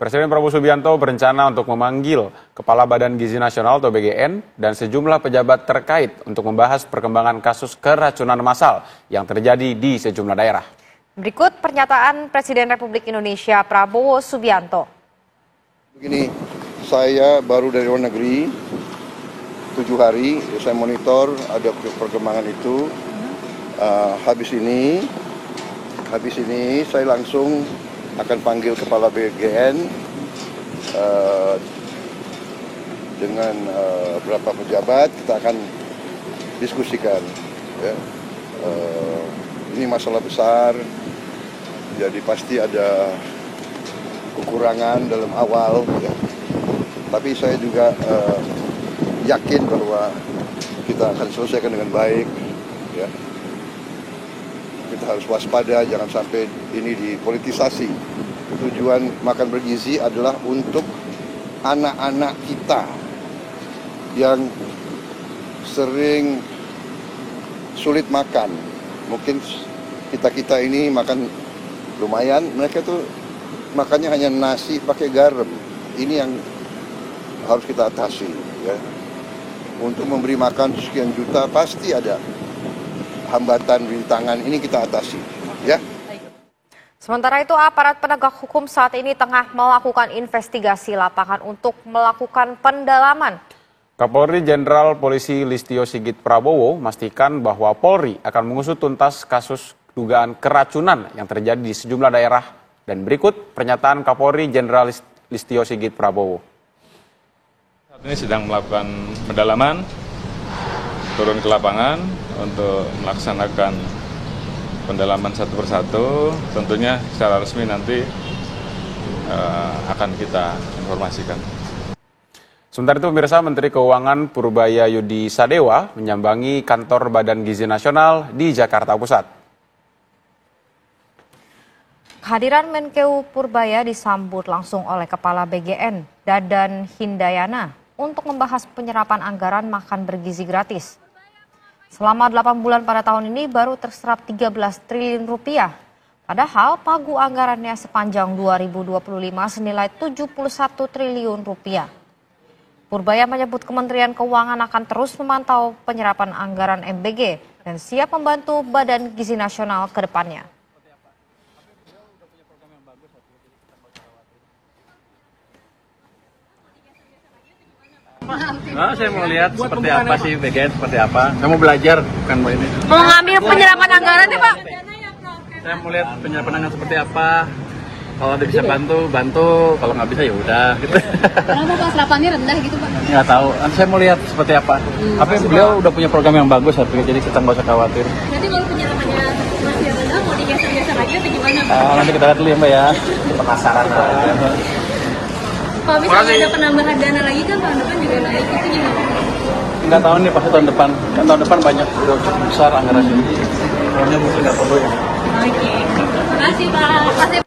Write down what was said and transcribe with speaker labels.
Speaker 1: Presiden Prabowo Subianto berencana untuk memanggil Kepala Badan Gizi Nasional atau BGN dan sejumlah pejabat terkait untuk membahas perkembangan kasus keracunan massal yang terjadi di sejumlah daerah.
Speaker 2: Berikut pernyataan Presiden Republik Indonesia Prabowo Subianto.
Speaker 3: Begini, saya baru dari luar negeri, 7 hari, saya monitor ada perkembangan itu. Habis ini saya langsung akan panggil Kepala BGN dengan beberapa pejabat, kita akan diskusikan. Ya. Ini masalah besar, jadi pasti ada kekurangan dalam awal. Ya. Tapi saya juga yakin bahwa kita akan selesaikan dengan baik. Ya. Kita harus waspada, jangan sampai ini dipolitisasi. Tujuan makan bergizi adalah untuk anak-anak kita yang sering sulit makan. Mungkin kita ini makan lumayan, mereka tuh makannya hanya nasi pakai garam. Ini yang harus kita atasi. Ya. Untuk memberi makan sekian juta pasti ada hambatan, rintangan, ini kita atasi, ya.
Speaker 2: Sementara itu, aparat penegak hukum saat ini tengah melakukan investigasi lapangan untuk melakukan pendalaman.
Speaker 1: Kapolri Jenderal Polisi Listio Sigit Prabowo memastikan bahwa Polri akan mengusut tuntas kasus dugaan keracunan yang terjadi di sejumlah daerah. Dan berikut pernyataan Kapolri Jenderal Listio Sigit Prabowo.
Speaker 4: Saat ini sedang melakukan pendalaman, turun ke lapangan untuk melaksanakan pendalaman satu persatu. Tentunya secara resmi nanti akan kita informasikan.
Speaker 1: Sementara itu pemirsa, Menteri Keuangan Purbaya Yudi Sadewa menyambangi kantor Badan Gizi Nasional di Jakarta Pusat.
Speaker 2: Kehadiran Menkeu Purbaya disambut langsung oleh Kepala BGN, Dadan Hindayana, untuk membahas penyerapan anggaran makan bergizi gratis. Selama 8 bulan pada tahun ini baru terserap 13 triliun rupiah. Padahal pagu anggarannya sepanjang 2025 senilai 71 triliun rupiah. Purbaya menyebut Kementerian Keuangan akan terus memantau penyerapan anggaran MBG dan siap membantu Badan Gizi Nasional ke depannya.
Speaker 5: Nah, saya mau lihat seperti apa sih BGN, seperti apa. Saya mau belajar, bukan mau ini.
Speaker 2: Mau ngambil penyerapan anggaran nih, Pak?
Speaker 5: Saya mau lihat penyerapan anggaran seperti apa. Kalau ada bisa bantu. Kalau nggak bisa ya udah. Gitu.
Speaker 6: Kenapa Pak serapannya rendah gitu Pak?
Speaker 5: Nggak tahu. Saya mau lihat seperti apa. Tapi beliau udah punya program yang bagus, jadi kita nggak usah khawatir.
Speaker 6: Nanti kalau penyerapannya masih rendah, mau digeser-geser lagi atau gimana Pak?
Speaker 5: Nanti kita lihat dulu ya Mbak ya. Penasaran aja.
Speaker 6: Kalau misalnya ada penambahan dana lagi kan tahun depan juga naik, itu gimana?
Speaker 5: Nggak tahu nih pasti tahun depan. Kan tahun depan banyak, udah cukup besar anggarannya. Pokoknya mungkin nggak perlu ya.
Speaker 6: Oke. Terima kasih Pak.